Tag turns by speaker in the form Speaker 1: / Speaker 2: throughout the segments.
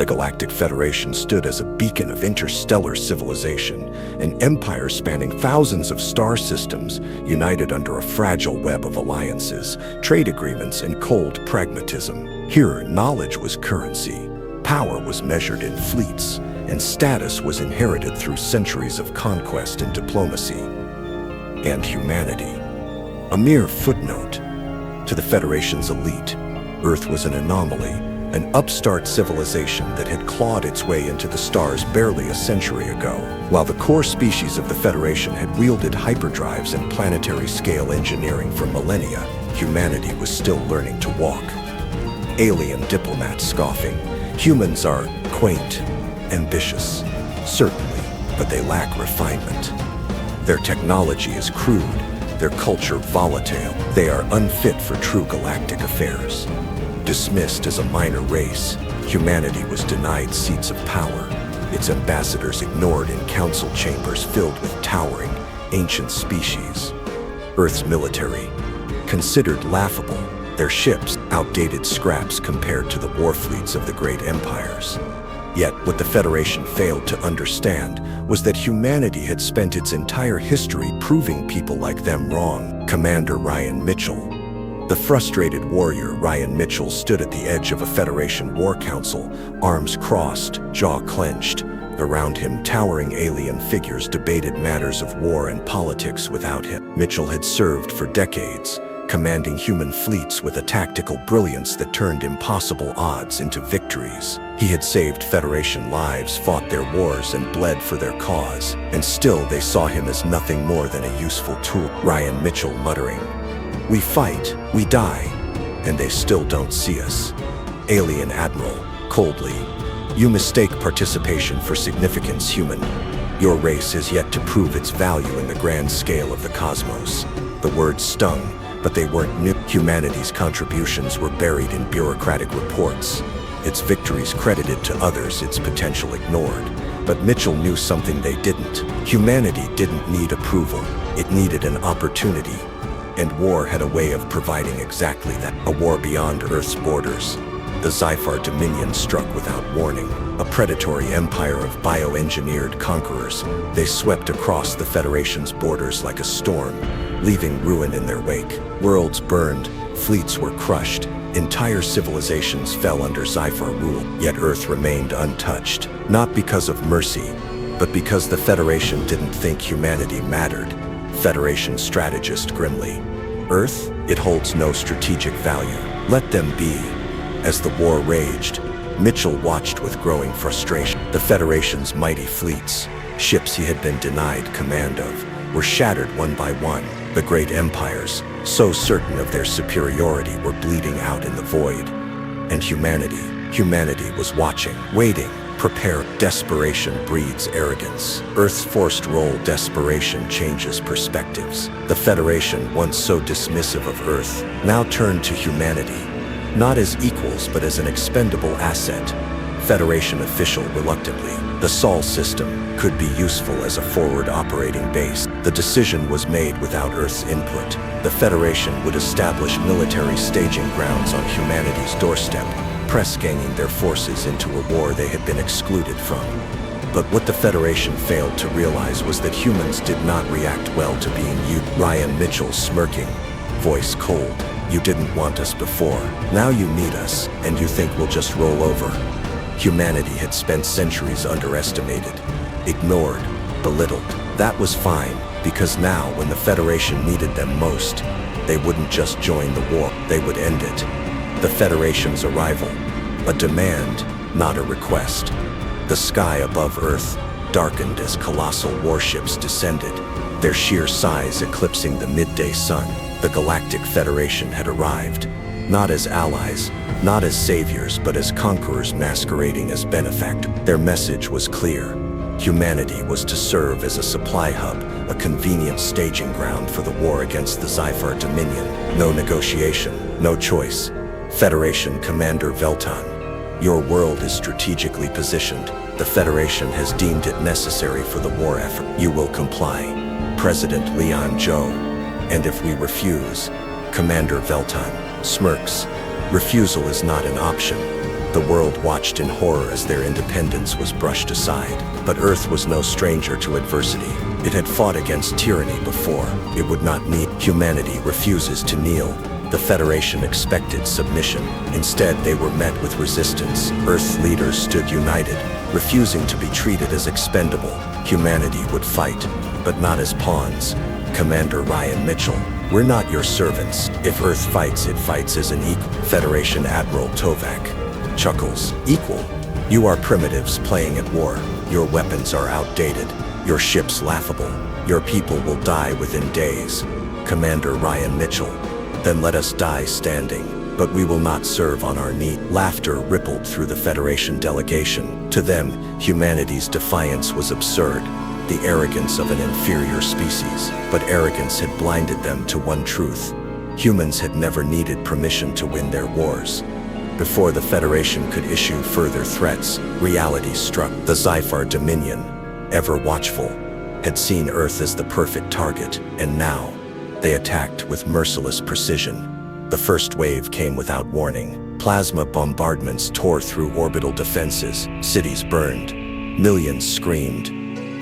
Speaker 1: The Galactic Federation stood as a beacon of interstellar civilization, an empire spanning thousands of star systems, united under a fragile web of alliances, trade agreements, and cold pragmatism. Here, knowledge was currency, power was measured in fleets, and status was inherited through centuries of conquest and diplomacy. And humanity, a mere footnote to the Federation's elite. Earth was an anomaly, an upstart civilization that had clawed its way into the stars barely a century ago. While the core species of the Federation had wielded hyperdrives and planetary-scale engineering for millennia, humanity was still learning to walk. Alien diplomats scoffing, "Humans are quaint, ambitious, certainly, but they lack refinement. Their technology is crude, their culture volatile. They are unfit for true galactic affairs." Dismissed as a minor race, humanity was denied seats of power, its ambassadors ignored in council chambers filled with towering, ancient species. Earth's military, considered laughable, their ships outdated scraps compared to the war fleets of the great empires. Yet, what the Federation failed to understand was that humanity had spent its entire history proving people like them wrong. Commander Ryan Mitchell. The frustrated warrior Ryan Mitchell stood at the edge of a Federation war council, arms crossed, jaw clenched. Around him, towering alien figures debated matters of war and politics without him. Mitchell had served for decades, commanding human fleets with a tactical brilliance that turned impossible odds into victories. He had saved Federation lives, fought their wars, and bled for their cause, and still they saw him as nothing more than a useful tool. Ryan Mitchell muttering, "We fight, we die, and they still don't see us." Alien Admiral, coldly, "You mistake participation for significance, human. Your race has yet to prove its value in the grand scale of the cosmos." The words stung, but they weren't new. Humanity's contributions were buried in bureaucratic reports, its victories credited to others, its potential ignored. But Mitchell knew something they didn't. Humanity didn't need approval, it needed an opportunity. And war had a way of providing exactly that. A war beyond Earth's borders. The Zyphar Dominion struck without warning, a predatory empire of bioengineered conquerors. They swept across the Federation's borders like a storm, leaving ruin in their wake. Worlds burned, fleets were crushed, entire civilizations fell under Zyphar rule. Yet Earth remained untouched, not because of mercy, but because the Federation didn't think humanity mattered. Federation strategist grimly, "Earth, it holds no strategic value. Let them be." As the war raged, Mitchell watched with growing frustration. The Federation's mighty fleets, ships he had been denied command of, were shattered one by one. The great empires, so certain of their superiority, were bleeding out in the void. And humanity was watching, waiting, prepared. Desperation breeds arrogance. Earth's forced role desperation changes perspectives. The Federation, once so dismissive of Earth, now turned to humanity, not as equals but as an expendable asset. Federation official reluctantly, the Sol system could be useful as a forward operating base. The decision was made without Earth's input. The Federation would establish military staging grounds on humanity's doorstep, press-ganging their forces into a war they had been excluded from. But what the Federation failed to realize was that humans did not react well to being used. Ryan Mitchell smirking, voice cold, "You didn't want us before. Now you need us, and you think we'll just roll over." Humanity had spent centuries underestimated, ignored, belittled. That was fine, because now, when the Federation needed them most, they wouldn't just join the war, they would end it. The Federation's arrival, a demand, not a request. The sky above Earth darkened as colossal warships descended, their sheer size eclipsing the midday sun. The Galactic Federation had arrived, not as allies, not as saviors, but as conquerors masquerading as benefactors. Their message was clear. Humanity was to serve as a supply hub, a convenient staging ground for the war against the Zyphar Dominion. No negotiation, no choice. Federation Commander Veltan, your world is strategically positioned. The Federation has deemed it necessary for the war effort. You will comply. President Leon Zhou. And if we refuse, Commander Veltan smirks. Refusal is not an option. The world watched in horror as their independence was brushed aside. But Earth was no stranger to adversity. It had fought against tyranny before. It would not kneel. Humanity refuses to kneel. The Federation expected submission. Instead, they were met with resistance. Earth's leaders stood united, refusing to be treated as expendable. Humanity would fight, but not as pawns. Commander Ryan Mitchell, we're not your servants. If Earth fights, it fights as an equal. Federation Admiral Tovak chuckles. Equal? You are primitives playing at war. Your weapons are outdated. Your ships laughable. Your people will die within days. Commander Ryan Mitchell, then let us die standing, but we will not serve on our knee. Laughter rippled through the Federation delegation. To them, humanity's defiance was absurd, the arrogance of an inferior species. But arrogance had blinded them to one truth. Humans had never needed permission to win their wars. Before the Federation could issue further threats, reality struck. The Zyphar Dominion, ever watchful, had seen Earth as the perfect target, and now, they attacked with merciless precision. The first wave came without warning. Plasma bombardments tore through orbital defenses. Cities burned. Millions screamed.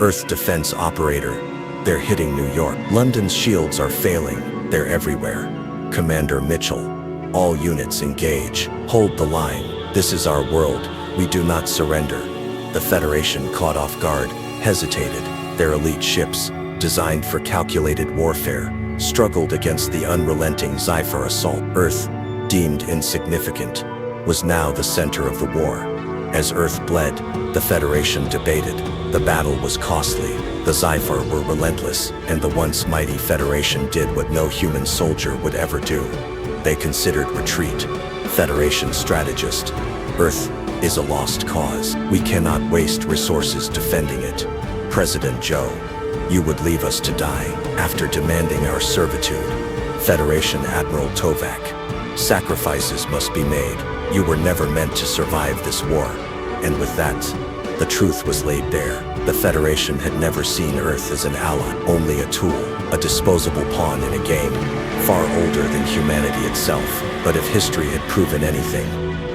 Speaker 1: Earth defense operator, they're hitting New York. London's shields are failing. They're everywhere. Commander Mitchell, all units engage. Hold the line. This is our world. We do not surrender. The Federation, caught off guard, hesitated. Their elite ships, designed for calculated warfare, struggled against the unrelenting Zyphar assault. Earth, deemed insignificant, was now the center of the war. As Earth bled, the Federation debated. The battle was costly. The Zyphar were relentless, and the once mighty Federation did what no human soldier would ever do. They considered retreat. Federation strategist, Earth is a lost cause. We cannot waste resources defending it. President Joe, you would leave us to die after demanding our servitude. Federation Admiral Tovak, sacrifices must be made. You were never meant to survive this war. And with that, the truth was laid bare. The Federation had never seen Earth as an ally, only a tool, a disposable pawn in a game, far older than humanity itself. But if history had proven anything,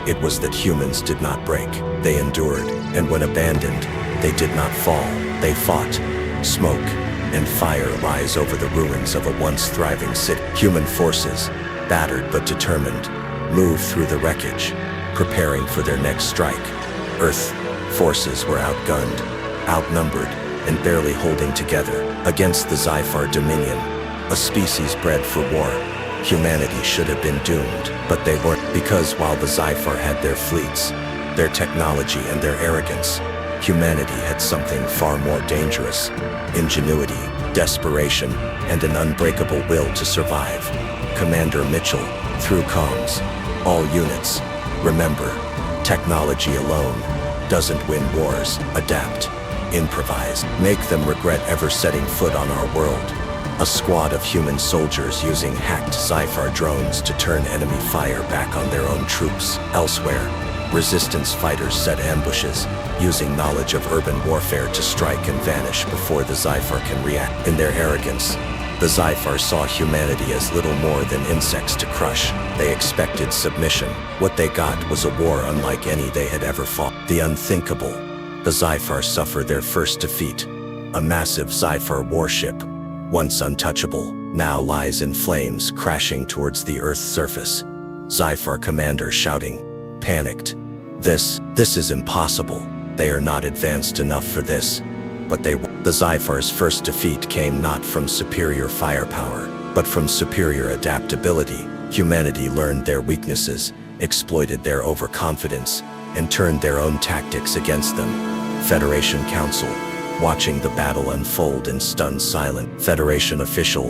Speaker 1: it was that humans did not break. They endured, and when abandoned, they did not fall. They fought. Smoke and fire rise over the ruins of a once thriving city. Human forces, battered but determined, move through the wreckage, preparing for their next strike. Earth forces were outgunned, outnumbered, and barely holding together against the Zyphar Dominion, a species bred for war. Humanity should have been doomed, but they weren't, because while the Zyphar had their fleets, their technology, and their arrogance, humanity had something far more dangerous: ingenuity, desperation, and an unbreakable will to survive. Commander Mitchell, through comms, all units, remember, technology alone doesn't win wars. Adapt, improvise, make them regret ever setting foot on our world. A squad of human soldiers using hacked Zyphar drones to turn enemy fire back on their own troops. Elsewhere, resistance fighters set ambushes, using knowledge of urban warfare to strike and vanish before the Zyphar can react. In their arrogance, the Zyphar saw humanity as little more than insects to crush. They expected submission. What they got was a war unlike any they had ever fought. The unthinkable. The Zyphar suffer their first defeat. A massive Zyphar warship, once untouchable, now lies in flames, crashing towards the Earth's surface. Zyphar commander shouting, panicked. This is impossible. They are not advanced enough for this. But the Zyphar's first defeat came not from superior firepower, but from superior adaptability. Humanity learned their weaknesses, exploited their overconfidence, and turned their own tactics against them. Federation Council, watching the battle unfold in stunned silence. Federation official,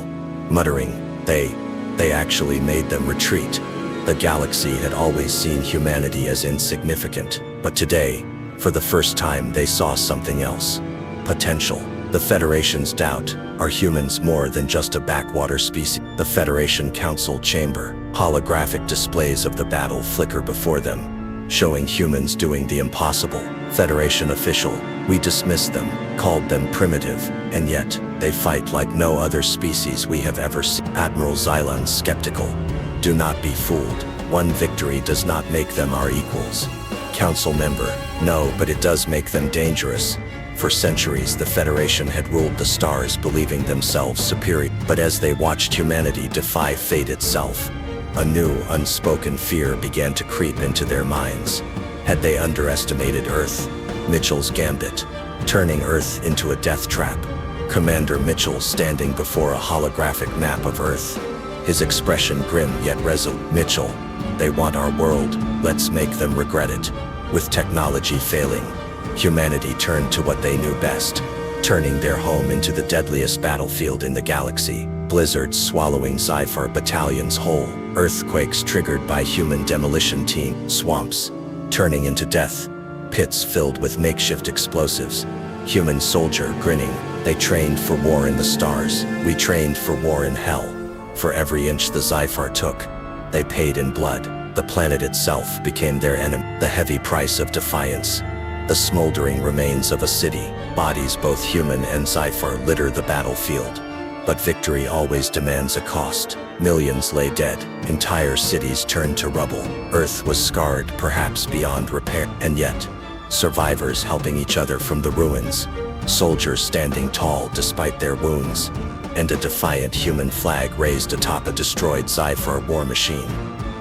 Speaker 1: muttering, they actually made them retreat. The galaxy had always seen humanity as insignificant, but today, for the first time, they saw something else. Potential. The Federation's doubt, are humans more than just a backwater species? The Federation Council chamber, holographic displays of the battle flicker before them, showing humans doing the impossible. Federation official, we dismissed them, called them primitive, and yet, they fight like no other species we have ever seen. Admiral Xylon skeptical. Do not be fooled. One victory does not make them our equals.
Speaker 2: council member. No, but it does make them dangerous. For centuries, the Federation had ruled the stars, believing themselves superior. But as they watched humanity defy fate itself, a new, unspoken fear began to creep into their minds. Had they underestimated Earth? Mitchell's gambit, turning Earth into a death trap. Commander Mitchell standing before a holographic map of Earth, his expression grim yet resolute. Mitchell, they want our world, let's make them regret it. With technology failing, humanity turned to what they knew best, turning their home into the deadliest battlefield in the galaxy. Blizzards swallowing sci-fi battalions whole, earthquakes triggered by human demolition team, swamps turning into death, pits filled with makeshift explosives. Human soldier grinning, they trained for war in the stars, we trained for war in hell. For every inch the Zyphar took, they paid in blood. The planet itself became their enemy. The heavy price of defiance, the smoldering remains of a city, bodies both human and Zyphar litter the battlefield. But victory always demands a cost. Millions lay dead, entire cities turned to rubble. Earth was scarred, perhaps beyond repair. And yet, survivors helping each other from the ruins, soldiers standing tall despite their wounds, and a defiant human flag raised atop a destroyed Zyphar war machine.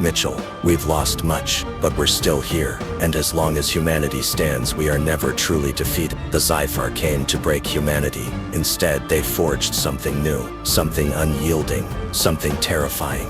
Speaker 2: Mitchell, we've lost much, but we're still here, and as long as humanity stands, we are never truly defeated. The Zyphar came to break humanity. Instead, they forged something new, something unyielding, something terrifying,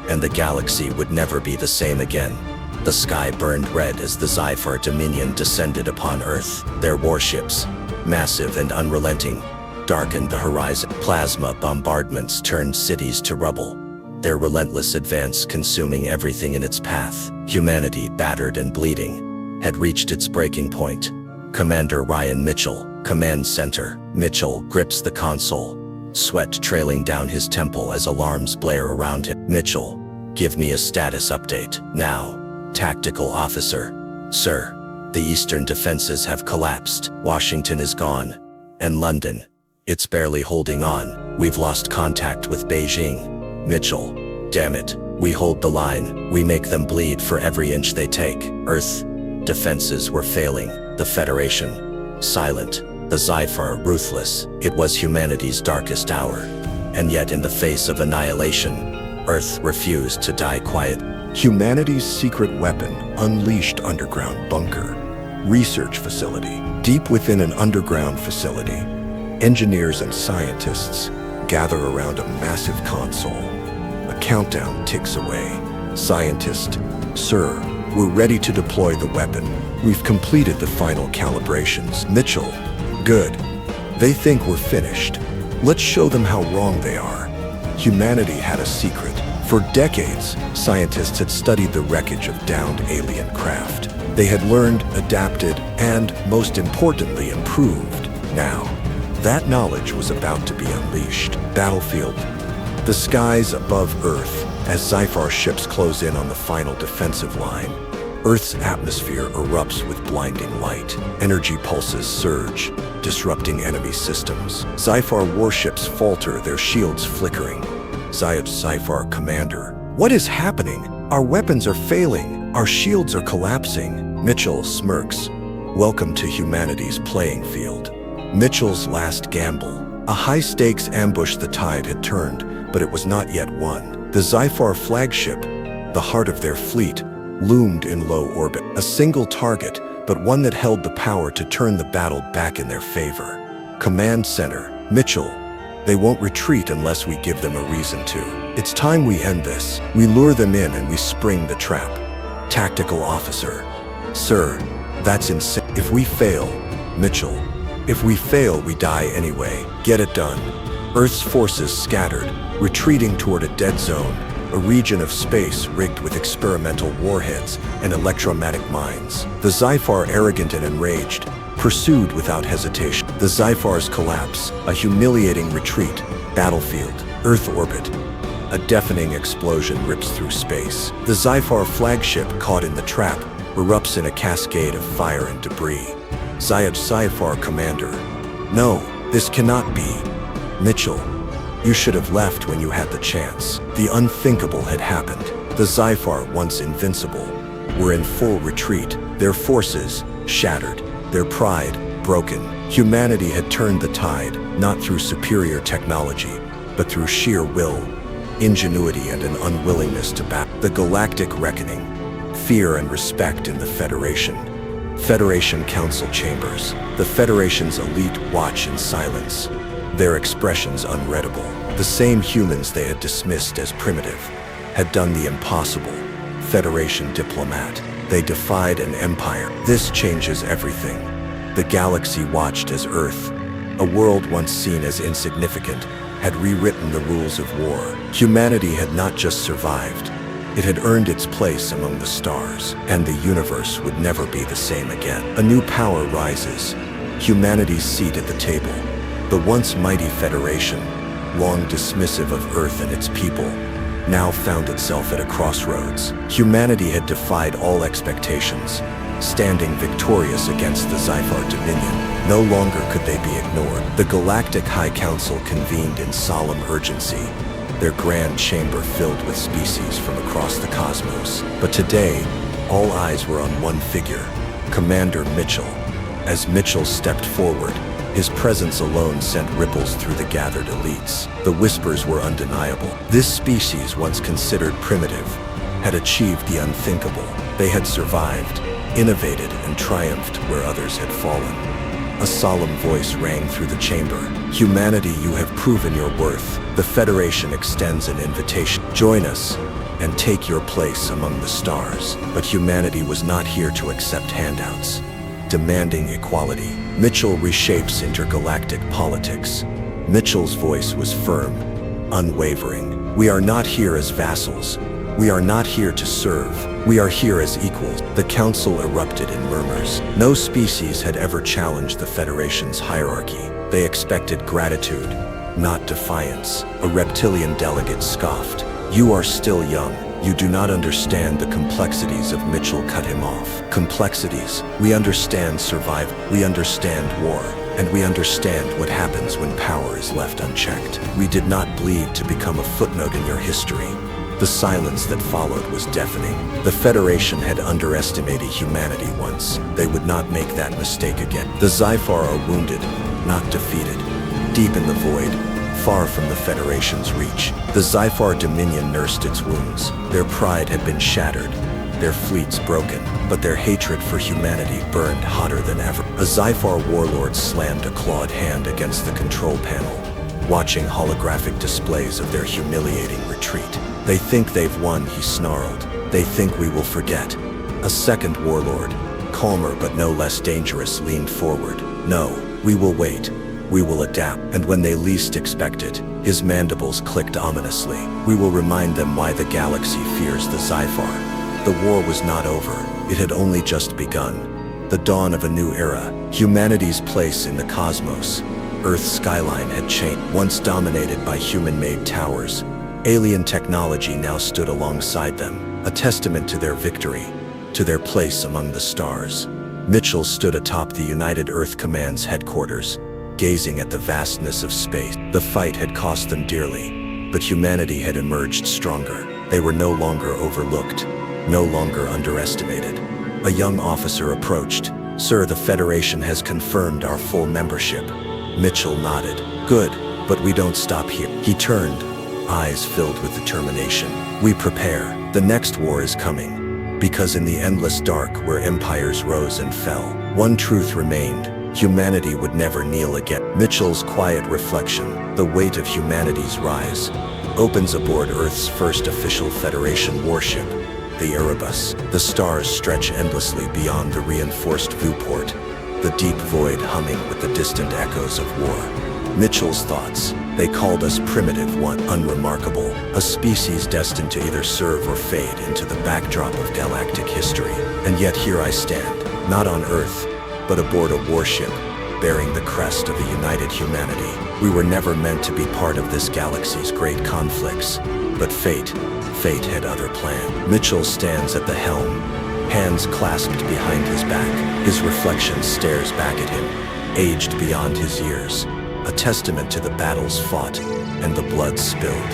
Speaker 2: and the galaxy would never be the same again. The sky burned red as the Zyphar Dominion descended upon Earth. Their warships, massive and unrelenting, darkened the horizon. Plasma bombardments turned cities to rubble, their relentless advance consuming everything in its path. Humanity, battered and bleeding, had reached its breaking point. Commander Ryan Mitchell, Command Center. Mitchell grips the console, sweat trailing down his temple as alarms blare around him. Mitchell, give me a status update, now. Tactical Officer. Sir, the eastern defenses have collapsed. Washington is gone. And London, it's barely holding on. We've lost contact with Beijing. Mitchell, damn it, we hold the line. We make them bleed for every inch they take. Earth, defenses were failing. The Federation, silent. The Zyphar, ruthless. It was humanity's darkest hour. And yet in the face of annihilation, Earth refused to die quiet.
Speaker 1: Humanity's secret weapon, unleashed underground bunker. Research facility. Deep within an underground facility, engineers and scientists gather around a massive console. A countdown ticks away. Scientist, sir, we're ready to deploy the weapon. We've completed the final calibrations. Mitchell, good. They think we're finished. Let's show them how wrong they are. Humanity had a secret. For decades, scientists had studied the wreckage of downed alien craft. They had learned, adapted, and, most importantly, improved. Now, that knowledge was about to be unleashed. Battlefield. The skies above Earth as Zyphar ships close in on the final defensive line. Earth's atmosphere erupts with blinding light. Energy pulses surge, disrupting enemy systems. Zyphar warships falter, their shields flickering. Zyphar commander, what is happening? Our weapons are failing. Our shields are collapsing. Mitchell smirks. Welcome to humanity's playing field. Mitchell's last gamble. A high-stakes ambush. The tide had turned, but it was not yet won. The Zyphar flagship, the heart of their fleet, loomed in low orbit. A single target, but one that held the power to turn the battle back in their favor. Command Center. Mitchell, they won't retreat unless we give them a reason to. It's time we end this. We lure them in and we spring the trap. Tactical Officer. Sir, that's insane. If we fail, Mitchell, if we fail, we die anyway. Get it done. Earth's forces scattered, retreating toward a dead zone, a region of space rigged with experimental warheads and electromagnetic mines. The Zyphar, arrogant and enraged, pursued without hesitation. The Zyphar's collapse, a humiliating retreat. Battlefield, Earth orbit. A deafening explosion rips through space. The Zyphar flagship, caught in the trap, erupts in a cascade of fire and debris. Zyphar commander. No, this cannot be. Mitchell, you should have left when you had the chance. The unthinkable had happened. The Zyphar, once invincible, were in full retreat, Their forces shattered, their pride broken. Humanity had turned the tide, not through superior technology, but through sheer will, ingenuity, and an unwillingness to battle. The Galactic Reckoning. Fear and respect in the Federation. Federation Council chambers. The Federation's elite watch in silence, their expressions unreadable. The same humans they had dismissed as primitive had done the impossible. Federation diplomat. They defied an empire. This changes everything. The galaxy watched as Earth, a world once seen as insignificant, had rewritten the rules of war. Humanity had not just survived, it had earned its place among the stars, and the universe would never be the same again. A new power rises, humanity's seat at the table. The once mighty Federation, long dismissive of Earth and its people, now found itself at a crossroads. Humanity had defied all expectations, standing victorious against the Zyphar Dominion. No longer could they be ignored. The Galactic High Council convened in solemn urgency, their grand chamber filled with species from across the cosmos. But today, all eyes were on one figure, Commander Mitchell. As Mitchell stepped forward, his presence alone sent ripples through the gathered elites. The whispers were undeniable. This species, once considered primitive, had achieved the unthinkable. They had survived, innovated, and triumphed where others had fallen. A solemn voice rang through the chamber. Humanity, you have proven your worth. The Federation extends an invitation. Join us and take your place among the stars. But humanity was not here to accept handouts, demanding equality. Mitchell reshapes intergalactic politics. Mitchell's voice was firm, unwavering. We are not here as vassals. We are not here to serve. We are here as equals. The council erupted in murmurs. No species had ever challenged the Federation's hierarchy. They expected gratitude, not defiance. A reptilian delegate scoffed. You are still young. You do not understand the complexities of Mitchell cut him off. Complexities. We understand survival. We understand war. And we understand what happens when power is left unchecked. We did not bleed to become a footnote in your history. The silence that followed was deafening. The Federation had underestimated humanity once. They would not make that mistake again. The Zyphar are wounded, not defeated. Deep in the void, far from the Federation's reach, the Zyphar Dominion nursed its wounds. Their pride had been shattered, their fleets broken, but their hatred for humanity burned hotter than ever. A Zyphar warlord slammed a clawed hand against the control panel, watching holographic displays of their humiliating retreat. They think they've won, he snarled. They think we will forget. A second warlord, calmer but no less dangerous, leaned forward. No, we will wait. We will adapt. And when they least expect it, his mandibles clicked ominously. We will remind them why the galaxy fears the Zyphar. The war was not over. It had only just begun. The dawn of a new era. Humanity's place in the cosmos. Earth's skyline had changed. Once dominated by human-made towers, alien technology now stood alongside them, a testament to their victory, to their place among the stars. Mitchell stood atop the United Earth Command's headquarters, gazing at the vastness of space. The fight had cost them dearly, but humanity had emerged stronger. They were no longer overlooked, no longer underestimated. A young officer approached. Sir, the Federation has confirmed our full membership. Mitchell nodded. Good, but we don't stop here. He turned, eyes filled with determination. We prepare. The next war is coming. Because in the endless dark where empires rose and fell, one truth remained. Humanity would never kneel again. Mitchell's quiet reflection, the weight of humanity's rise, opens aboard Earth's first official Federation warship, the Erebus. The stars stretch endlessly beyond the reinforced viewport, the deep void humming with the distant echoes of war. Mitchell's thoughts. They called us primitive, one unremarkable, a species destined to either serve or fade into the backdrop of galactic history. And yet here I stand, not on Earth, but aboard a warship, bearing the crest of a united humanity. We were never meant to be part of this galaxy's great conflicts, but fate had other plans. Mitchell stands at the helm, hands clasped behind his back. His reflection stares back at him, aged beyond his years, a testament to the battles fought and the blood spilled.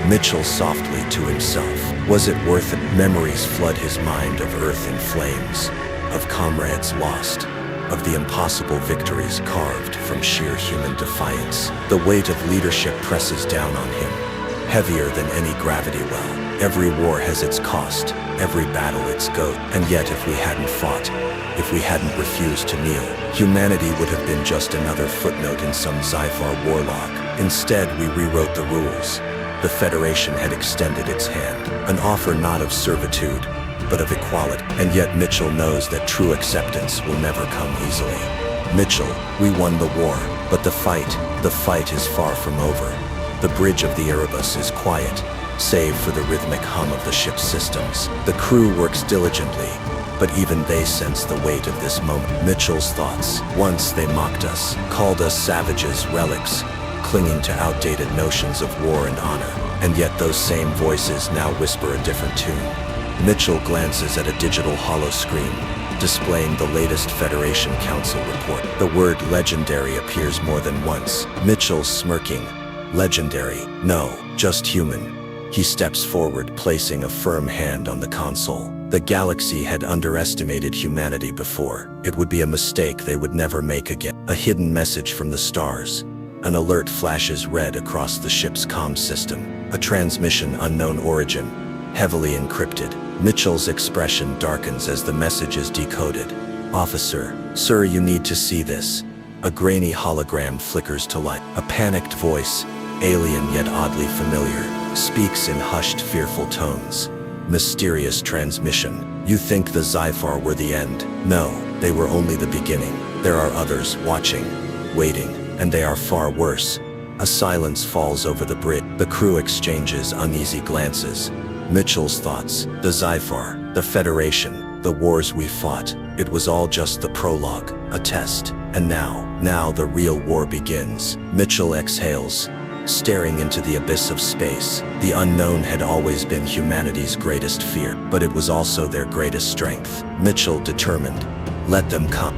Speaker 1: Mitchell softly to himself. Was it worth it? Memories flood his mind of Earth in flames,
Speaker 2: of comrades lost, of the impossible victories carved from sheer human defiance. The weight of leadership presses down on him, heavier than any gravity well. Every war has its cost, every battle its goat. And yet if we hadn't fought, if we hadn't refused to kneel, humanity would have been just another footnote in some sci-fi war log. Instead, we rewrote the rules. The Federation had extended its hand, an offer not of servitude, but of equality. And yet Mitchell knows that true acceptance will never come easily. Mitchell, we won the war, but the fight is far from over. The bridge of the Erebus is quiet, save for the rhythmic hum of the ship's systems. The crew works diligently, but even they sense the weight of this moment. Mitchell's thoughts. Once they mocked us, called us savages, relics, clinging to outdated notions of war and honor. And yet those same voices now whisper a different tune. Mitchell glances at a digital holoscreen, displaying the latest Federation Council report. The word legendary appears more than once. Mitchell's smirking. Legendary? No, just human. He steps forward, placing a firm hand on the console. The galaxy had underestimated humanity before. It would be a mistake they would never make again. A hidden message from the stars. An alert flashes red across the ship's comm system. A transmission unknown origin, heavily encrypted. Mitchell's expression darkens as the message is decoded. Officer, sir, you need to see this. A grainy hologram flickers to life. A panicked voice, alien yet oddly familiar, speaks in hushed, fearful tones. Mysterious transmission. You think the Zyphar were the end? No, they were only the beginning. There are others watching, waiting, and they are far worse. A silence falls over the bridge. The crew exchanges uneasy glances. Mitchell's thoughts. The Zyphar, the Federation, the wars we fought. It was all just the prologue, a test. And now the real war begins. Mitchell exhales, staring into the abyss of space. The unknown had always been humanity's greatest fear, but it was also their greatest strength. Mitchell determined. Let them come.